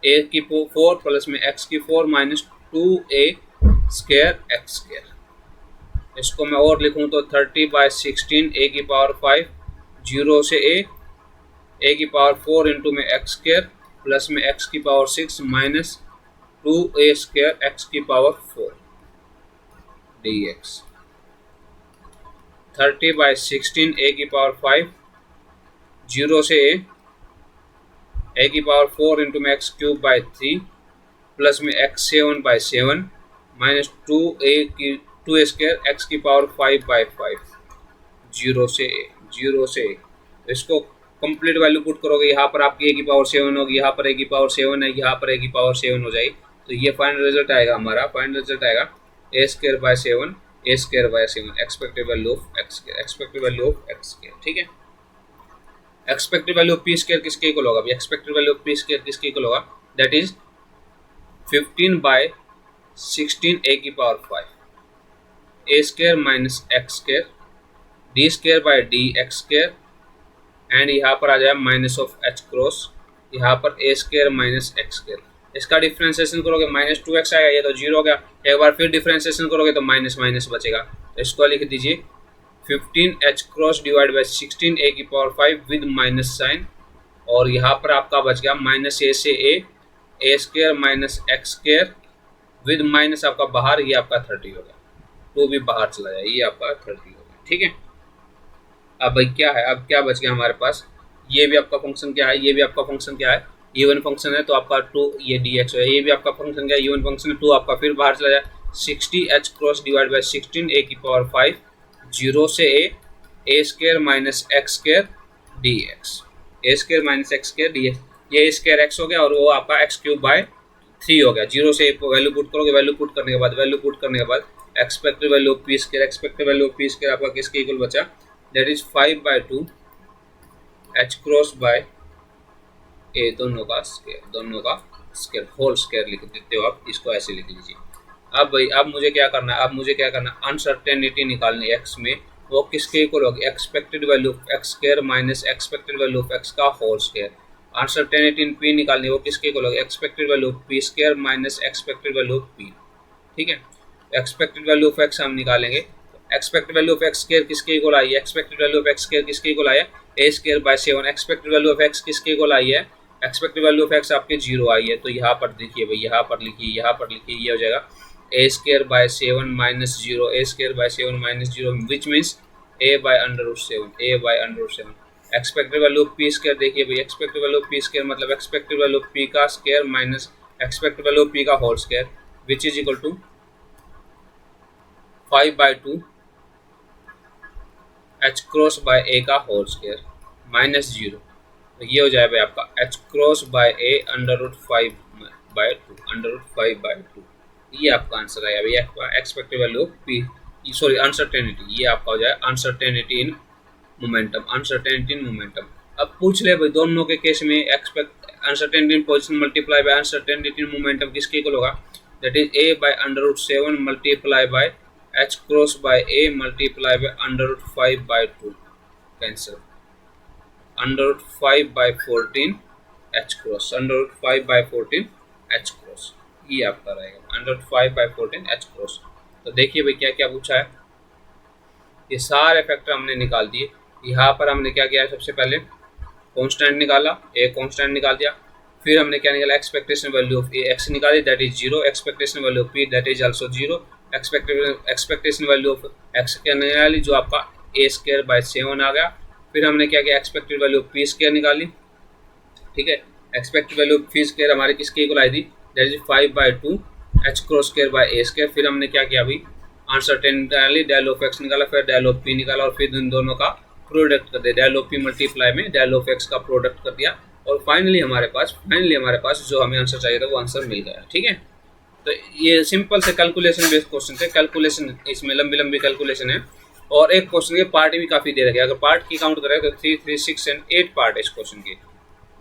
ए की 4 प्लस में एक्स की 4 minus 2a square x square. इसको मैं और लिखूं तो 30/16 ए की पावर 5 जीरो से ए की पावर 4 इंटू में एक्स स्क्वायर प्लस में एक्स की power 6 minus 2a square x की पावर 4 डी एक्स। 30/16 ए की पावर 5 जीरो से ए की पावर 4 इंटू में x³/3 प्लस में x7/7 minus 2a square x की पावर 5/5 जीरो से ए। इसको कंप्लीट वैल्यू पुट करोगे, यहाँ पर आपकी a की पावर 7 होगी, यहाँ पर a की पावर 7 है, यहाँ पर a की पावर 7 हो जाएगी, तो ये फाइनल रिजल्ट आएगा हमारा, फाइनल रिजल्ट आएगा a²/7 a²/7 expected value of x square, expected value of x square. ठीक है, expected value of p square किसके इक्वल होगा, expected value of p square किसके इक्वल होगा, दैट इज 15/16 ए की power 5 A square minus x square D square by D x square and यहाँ पर आ जाए माइनस ऑफ एच क्रॉस, यहाँ पर ए स्क्वायर माइनस एक्स स्क्वायर। इसका डिफ्रेंसिएशन करोगे माइनस 2x आएगा, ये तो जीरो हो गया। एक बार फिर डिफ्रेंसिएशन करोगे तो माइनस माइनस बचेगा, इसको लिख दीजिए 15h क्रॉस डिवाइड बाई 16 ए की पावर 5 विद माइनस साइन, और यहाँ पर आपका बच गया माइनस ए से a square minus x square with minus आपका बाहर, ये आपका 30 हो गया, तो भी बाहर चला जाए, ये आपका 30 हो गया। ठीक है, अब भाई क्या है, अब क्या बच गया हमारे पास, ये भी आपका फंक्शन क्या है, ये भी आपका फंक्शन क्या है, इवन फंक्शन है, तो आपका 2 ये dx है, ये भी आपका फंक्शन क्या है, इवन फंक्शन है, 2 आपका फिर बाहर चला जाए 60h क्रॉस डिवाइड बाई 16 ए की पावर 5 जीरो से a square minus x square d x, a square minus x square d x, ये स्क्वायर एक्स हो गया और वो आपका x³/3 हो गया। जीरो से वैल्यू पुट करोगे, वैल्यू पुट करने के बाद expected value of p square, expected value of p square आपका किसके इक्वल बचा, that is 5/2 h cross by a, दोनों का स्क्वायर होल स्क्वायर लिख देते हो आप, इसको ऐसे लिख लीजिए। अब भाई अब मुझे क्या करना है, अनसर्टेनिटी निकालनी है x में, वो किसके इक्वल होगी, expected value of x square minus expected value of x का whole square. Uncertainty in p निकालनी है, वो किसके इक्वल होगी, expected value of p square minus expected value of p। ठीक है, एक्सपेक्टेड वैल्यू ऑफ x हम निकालेंगे, expected value of x square किसके इक्वल आई है, expected value of x square किसके इक्वल आई है, a²/7। Expected value of x किसके इक्वल आई है, एक्सपेक्टेड वैल्यू ऑफ x आपके जीरो आई है, तो यहाँ पर देखिए भाई, यहाँ पर लिखिए, ये हो जाएगा a²/7 minus zero, a²/7 minus zero which means a/√7। Expected value of p square देखिए भाई, expected value of p square मतलब एक्सपेक्टेड वैल्यू ऑफ p का square minus expected value of p का whole square which is equal to 5/2 h cross by a का whole square minus zero, तो ये हो जाए भाई आपका h cross by a under root 5/2, under root 5/2। ये आपका आंसर है। अभी आपका expected value of p, sorry uncertainty, ये आपका हो जाए uncertainty in momentum, uncertainty in momentum. अब पूछ ले भाई दोनों के केस में expect uncertainty in position multiply by uncertainty in momentum किसके इक्वल होगा, that is a by under root 7 multiply by H cross by a multiply by under root 5/2, cancel, under root 5/14 h cross, under root 5/14 h cross, ये आपका रहेगा under root 5/14 h cross. तो देखिए भाई क्या क्या पूछा है, ये सारे फैक्टर हमने निकाल दिए। यहाँ पर हमने क्या किया है, सबसे पहले कांस्टेंट निकाला, ए कांस्टेंट निकाल दिया, फिर हमने क्या निकाला, expectation value of a x निकाली, that is zero, expectation value of p that is also zero, expectation value of x क्या निकाली जो आपका ए स्क्वायर बाय 7 आ गया। फिर हमने क्या किया, expected value of p square निकाली, ठीक है, expected value of p square हमारे किसके इक्वल आई थी, that is 5/2 h cross square by a square. फिर हमने क्या किया अभी, अनसर्टेनिटी डेल ऑफ एक्स निकाला, फिर डेल ऑफ पी निकाला, और फिर इन दोनों का प्रोडक्ट कर दिया, डेल ऑफ पी मल्टीप्लाई में डेल ऑफ एक्स का प्रोडक्ट कर दिया, और फाइनली हमारे पास जो हमें आंसर चाहिए था वो आंसर मिल गया। ठीक है, तो ये सिंपल से कैलकुलेशन बेस्ड क्वेश्चन थे, कैलकुलेशन इसमें लंबी लंबी कैलकुलेशन है, और एक क्वेश्चन के पार्ट भी काफी दे रखे, अगर पार्ट की काउंट करें तो 3, 3, 6 एंड 8 पार्ट है इस क्वेश्चन की।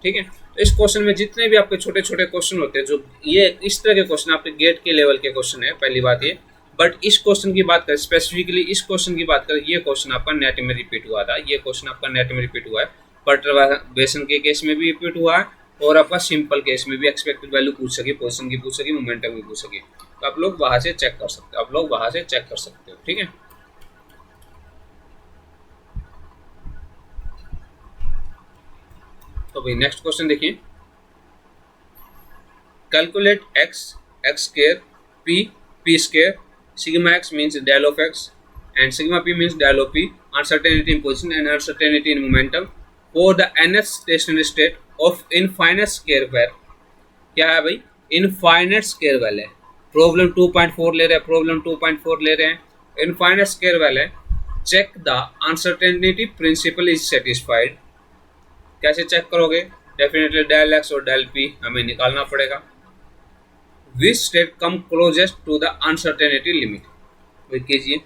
ठीक है, तो इस क्वेश्चन में जितने भी आपके छोटे छोटे क्वेश्चन होते हैं, जो ये इस तरह के क्वेश्चन आपके गेट के लेवल के क्वेश्चन है, पहली बात ये, बट इस क्वेश्चन की बात करें स्पेसिफिकली, इस क्वेश्चन की बात करें, ये क्वेश्चन आपका नेट में रिपीट हुआ था, ये क्वेश्चन आपका नेट में रिपीट हुआ है, परटर्बेशन के केस में भी रिपीट हुआ है, और आपका सिंपल केस में भी एक्सपेक्टेड वैल्यू पूछ सके, पोजिशन की पूछ सके, मोमेंटम की पूछ सके, तो आप लोग वहां से चेक कर सकते हो, आप लोग वहां से चेक कर सकते हो। ठीक है, तो भाई नेक्स्ट क्वेश्चन देखिए, calculate x square p square, sigma x means del of x and sigma p means del of p, uncertainty in position and uncertainty in momentum for the nth stationary state of infinite square where, क्या है भाई, infinite square well है, problem 2.4 ले रहे हैं, problem 2.4 ले रहे हैं, इनफाइनाइट स्क्वायर वेल है, check the uncertainty principle is satisfied. कैसे चेक करोगे, डेफिनेटली डेल एक्स और डेल पी हमें निकालना पड़ेगा। Which state come closest to the uncertainty limit, wait कीजिए,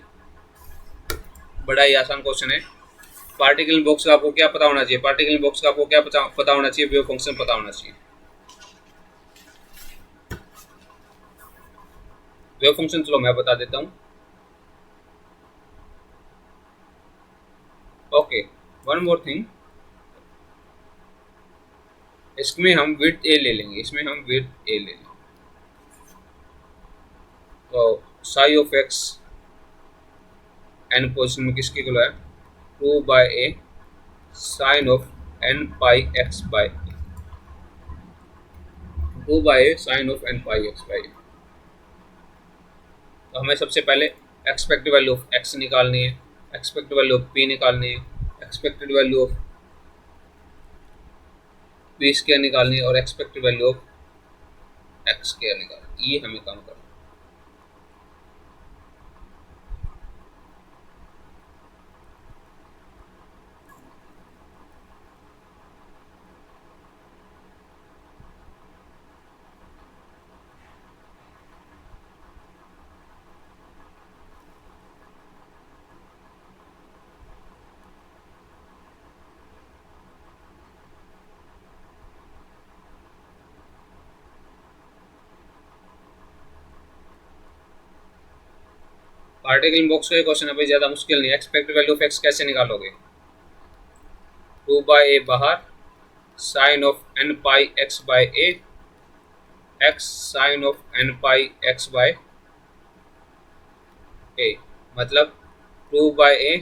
बड़ा ही आसान क्वेश्चन है। पार्टिकल बॉक्स का आपको क्या पता होना चाहिए, पार्टिकल बॉक्स का आपको क्या पता होना चाहिए, वेव फंक्शन पता होना चाहिए। वेव फंक्शन चलो मैं बता देता हूँ। ओके, वन मोर थिंग, इसमें हम विड्थ ए ले लेंगे, इसमें हम विड्थ ए ले लेंगे, तो psi of x n position में किसकी इक्वल है, 2/a sine of n pi x by 2/a sine of n pi x by. तो हमें सबसे पहले एक्सपेक्टेड वैल्यू ऑफ x निकालनी है, एक्सपेक्टेड वैल्यू ऑफ p निकालनी है, expected value of p square निकालनी है, और expected value of x square निकालनी है, ये हमें काम करना है। पार्टिकल बॉक्स का क्वेश्चन अभी ज़्यादा मुश्किल नहीं है, एक्सपेक्टेड वैल्यू ऑफ x कैसे निकालोगे, 2/a बाहर sine of n pi x by a, x sine of n pi x by a, मतलब 2/a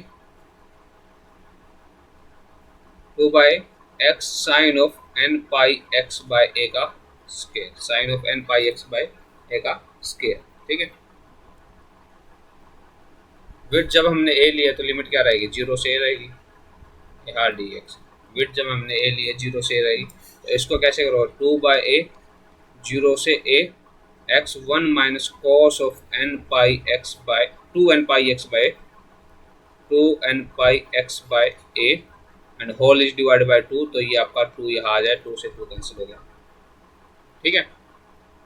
x sine of n pi x by a का square, sine of n pi x by a का square. ठीक है, width जब हमने a लिया तो limit क्या रहेगी, 0 से a रहेगी, यहाँ dx, विड्थ जब हमने a लिया 0 से a रहेगी, तो इसको कैसे करो, 2/a 0 से a x 1 minus cos of n pi x by 2n pi x by 2n pi x/a and whole is divide by 2, तो ये आपका 2 यहाँ आ जाए, 2 से 2 कैंसिल हो गया। ठीक है,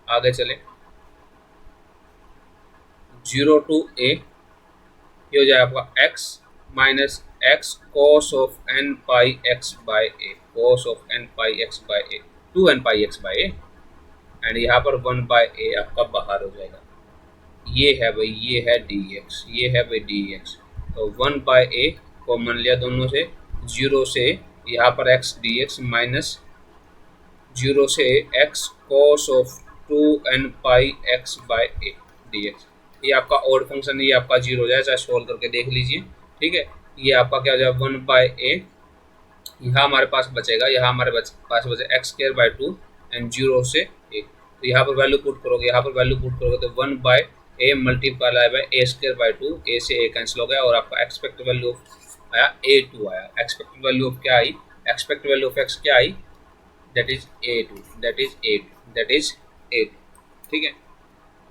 आगे चले। 0 to a ये हो जाए आपका x minus x cos of n pi x by a, cos of n pi x by a, 2n pi x by a and यहाँ पर 1 बाय a आपका बाहर हो जाएगा। ये है भाई, ये है dx, ये है भाई dx, तो 1 बाय a कॉमन लिया दोनों से, 0 से यहाँ पर x dx माइनस 0 से x cos of 2n pi x by a dx। ये आपका ऑड फंक्शन, ये आपका 0 हो जाए, चाहे सोल्व करके देख लीजिए। ठीक है, ये आपका क्या हो जाए 1 बाय a, यहाँ हमारे पास बचेगा, यहाँ हमारे पास बचे एक्स स्क्वायर बाय 2 एंड 0 से a, तो यहाँ पर वैल्यू पुट करोगे, यहाँ पर वैल्यू पुट करोगे तो 1 by a multiply by a square by 2, a से a कैंसिल हो गया और आपका एक्सपेक्टेड वैल्यू आया a2 आया। एक्सपेक्टेड वैल्यू ऑफ क्या आई, एक्सपेक्टेड वैल्यू ऑफ x क्या आई, that is a2, that is a2, that is a2। ठीक है,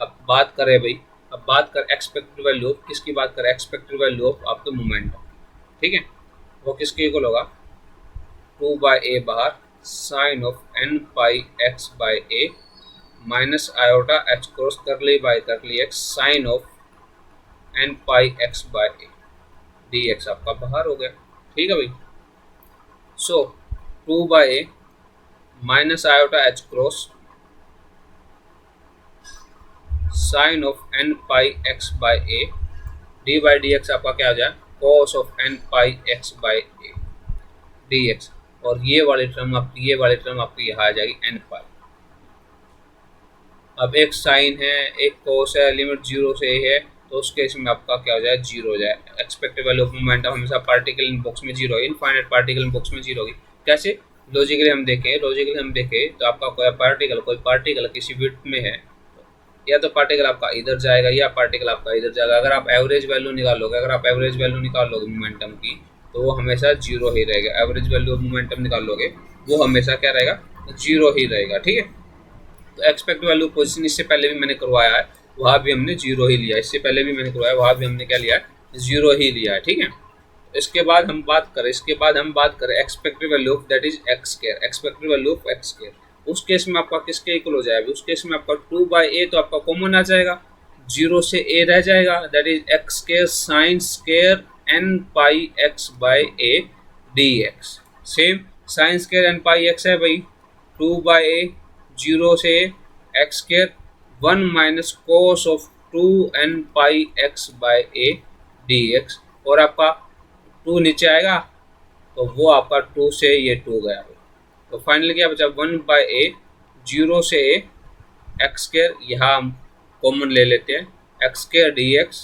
अब बात करें भाई, अब बात कर एक्सपेक्टेड वैल्यू ऑफ किसकी बात करें, एक्सपेक्टेड वैल्यू ऑफ आपके मोमेंटम। ठीक है, वो किसके इक्वल होगा, 2 बाय a बाहर sine of n pi x by a minus iota h cross curly by curly x sine of n pi x by a dx आपका बाहर हो गया। ठीक है भाई, so 2 by a minus iota h cross sine of n pi x by a d by D x आपका क्या हो जाए, cos of n pi x by a dx, और ये वाली टर्म आपकी यहाँ आ जाएगी n पाई। अब एक साइन है, एक cos है, लिमिट 0 से a है, तो उस केस में आपका क्या हो जाए, 0 हो जाए। एक्सपेक्टेड वैल्यू ऑफ मोमेंटम हमेशा पार्टिकल इन बॉक्स में 0 होगी, इनफाइनाइट पार्टिकल इन बॉक्स में 0 होगी। कैसे, लॉजिकली हम देखें तो आपका कोई पार्टिकल किसी विड्थ में है, या तो पार्टिकल आपका इधर जाएगा या पार्टिकल आपका इधर जाएगा। अगर आप एवरेज वैल्यू निकालोगे मोमेंटम की, तो वो हमेशा 0 ही रहेगा। एवरेज वैल्यू ऑफ मोमेंटम निकालोगे, वो हमेशा क्या रहेगा, 0 ही रहेगा। ठीक है, तो एक्सपेक्ट वैल्यू पोजीशन इससे पहले भी मैंने करवाया है, वहाँ भी हमने 0 ही लिया। इससे पहले भी मैंने करवाया, वहाँ भी हमने क्या लिया है, 0 ही लिया है। ठीक है, इसके बाद हम बात करें expected value of that is x square, expected value of x square. उस केस में आपका किसके इक्वल हो जाएगा, उस केस में आपका 2 बाय a तो आपका कॉमन आ जाएगा, 0 से a रह जाएगा, that is x square sine square n pi x by a dx। Same sine square n pi x है भाई, 2 बाय a 0 से x square 1 minus cos of 2n pi x by a dx, और आपका 2 नीचे आएगा तो वो आपका 2 से ये 2 गया। तो फाइनली क्या बचा, 1 बाय a 0 से a एक्स स्क्वायर, यहाँ हम कॉमन ले लेते हैं, एक्स स्क्वायर dx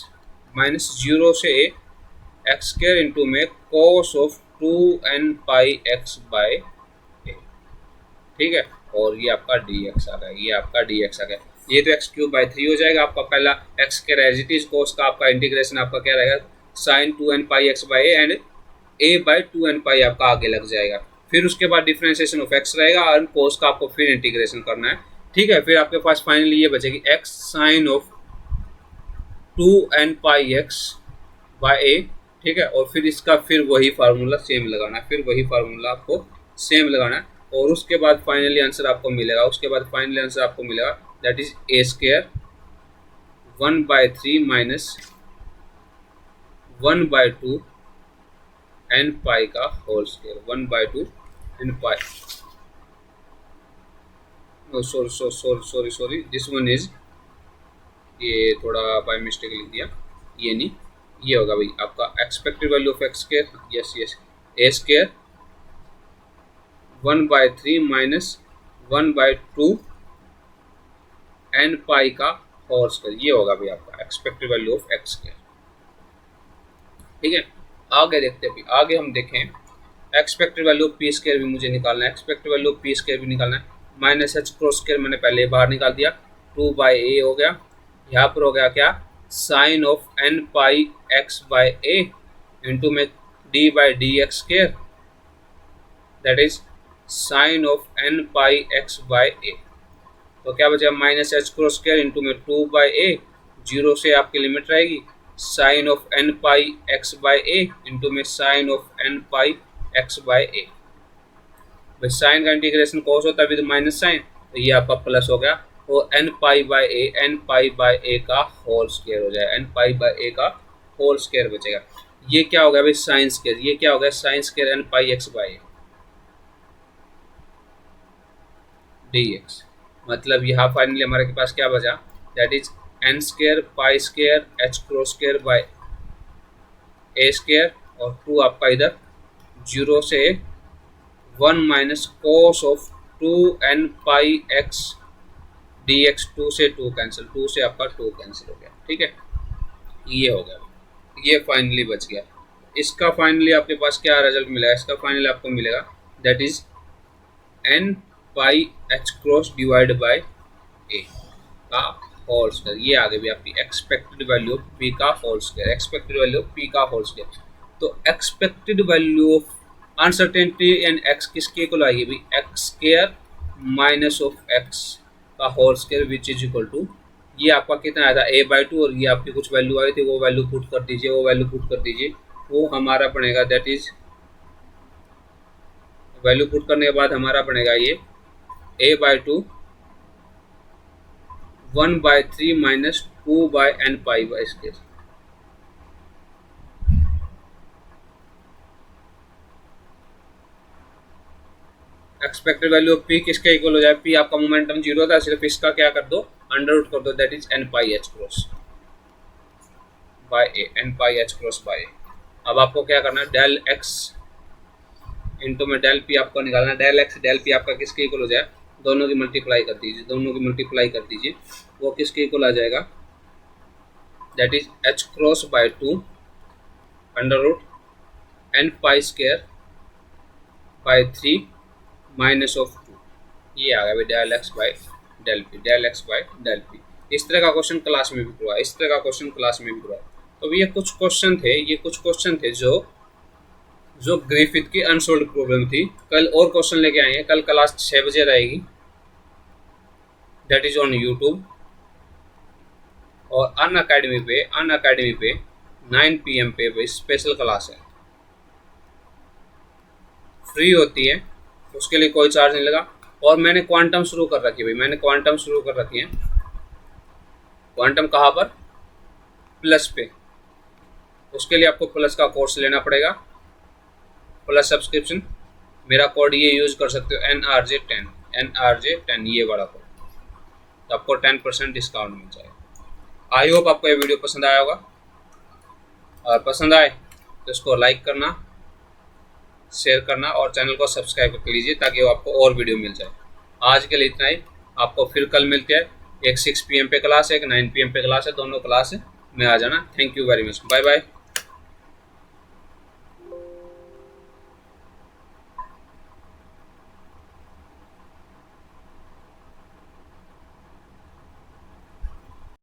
माइनस 0 से a एक्स स्क्वायर इंटू में cos of 2n pi x by a। ठीक है, और ये आपका dx आ गया, ये तो x क्यूब बाई 3 हो जाएगा आपका पहला x square as it is, cos का आपका इंटीग्रेशन आपका क्या रहेगा, sine 2n pi x by a and a by 2n pi आपका आगे लग जाएगा। फिर उसके बाद डिफरेंशिएशन ऑफ x रहेगा और कोस का आपको फिर इंटीग्रेशन करना है। ठीक है, फिर आपके पास फाइनली ये बचेगी x sine of 2n pi x by a। ठीक है, और फिर इसका फिर वही फार्मूला सेम लगाना है, और उसके बाद फाइनली आंसर आपको मिलेगा, that is a square 1 by 3 minus 1 by 2 n pi का whole square, 1 by 2 n pi, sorry this one is, ये थोड़ा बाय मिस्टेक लिख दिया, ये नहीं, ये होगा भाई आपका expected value of x square, yes a square 1 by 3 minus 1 by 2 n pi का होल स्क्वायर, ये होगा भाई आपका expected value of x square. ठीक है, आगे देखते हैं, आगे हम देखें expected value of p square भी मुझे निकालना है, expected value of p square भी निकालना है। माइनस एच क्रॉस स्क्वायर मैंने पहले बाहर निकाल दिया, 2 बाई ए हो गया, यहाँ पर हो गया क्या, sine of n pi x by a into में d by D x square, that is sine of n pi x by a। तो क्या बचेगा, minus h cross square into में 2 बाई a, 0 से आपकी लिमिट रहेगी, sine of n pi x by a into में sine of n pi x by a. भाई sine का इंटीग्रेशन कॉस होता है विद माइनस साइन, तो ये आपका प्लस हो गया, वो एन पाई बाय ए का होल स्क्वायर हो जाएगा, एन पाई बाय ए का होल स्क्वायर बचेगा। ये क्या हो गया भाई साइन स्क्वायर, ये क्या हो गया sine square n pi x by a d x. मतलब यहाँ फाइनली हमारे के पास क्या बचा, that is n square pi square h cross square by a square, और 2 आपका इधर 0 से 1 minus cos of 2n pi x d x, 2 से 2 कैंसिल, 2 से आपका 2 कैंसिल हो गया। ठीक है, ये हो गया, ये फाइनली बच गया। इसका फाइनली आपके पास क्या रिजल्ट मिलेगा, इसका फाइनली आपको मिलेगा that is n pi h cross divide by a का होल स्क्वायर। ये आगे भी आपकी एक्सपेक्टेड वैल्यू ऑफ पी का whole square, expected value of p का होल स्क्वायर। तो expected value of uncertainty and x किसके इक्वल आएगी भाई, x square minus of x का whole square which is equal to, ये आपका कितना आया था ए बाई 2, और ये आपकी कुछ वैल्यू आई थी, वो वैल्यू पुट कर दीजिए, वो वैल्यू पुट कर दीजिए, वो हमारा बनेगा दैट इज, वैल्यू पुट करने के बाद हमारा बनेगा ये a by 2 1/3 minus 2 by n pi by square. Expected value of p किसके इक्वल हो जाए, पी आपका मोमेंटम 0 था, सिर्फ इसका क्या कर दो अंडर रूट कर दो, that is n pi h cross by a, n pi h cross by a. अब आपको क्या करना है, डेल एक्स इंटू में डेल पी आपको निकालना है, डेल एक्स डेल पी आपका किसके इक्वल हो जाए, दोनों की मल्टीप्लाई कर दीजिए, दोनों की मल्टीप्लाई कर दीजिए, वो किसके इक्वल आ जाएगा, that is H cross by 2 under root n pi square by 3 minus of 2, ये आ गया del x by del p, del x by del p. इस तरह का क्वेश्चन क्लास में भी करवाया, इस तरह का क्वेश्चन क्लास में भी करवाया। तो ये कुछ क्वेश्चन थे, ये कुछ क्वेश्चन थे जो ग्रिफिथ की अनसोल्व प्रॉब्लम थी। कल और क्वेश्चन लेके आएंगे, कल क्लास 6 बजे रहेगी, दैट इज ऑन यूट्यूब, और अन अकेडमी पे 9 PM पे स्पेशल क्लास है, फ्री होती है, उसके लिए कोई चार्ज नहीं लगा। और मैंने क्वांटम शुरू कर रखी है भाई, मैंने क्वांटम शुरू कर रखी है। क्वांटम कहाँ पर, प्लस पे, उसके लिए आपको प्लस का कोर्स लेना पड़ेगा, प्लस सब्सक्रिप्शन, मेरा कोड ये यूज कर सकते हो NRJ10, NRJ10 ये वाला कोड, तो आपको 10% डिस्काउंट मिल जाएगा। आई होप आपको ये वीडियो पसंद आया होगा, और पसंद आए तो इसको लाइक करना, शेयर करना, और चैनल को सब्सक्राइब कर लीजिए ताकि वो आपको और वीडियो मिल जाए। आज के लिए इतना ही, आपको फिर कल मिलते हैं, एक 6 PM पे क्लास है, एक 9 PM पे क्लास है, दोनों क्लास में आ जाना। Thank you very much, bye bye.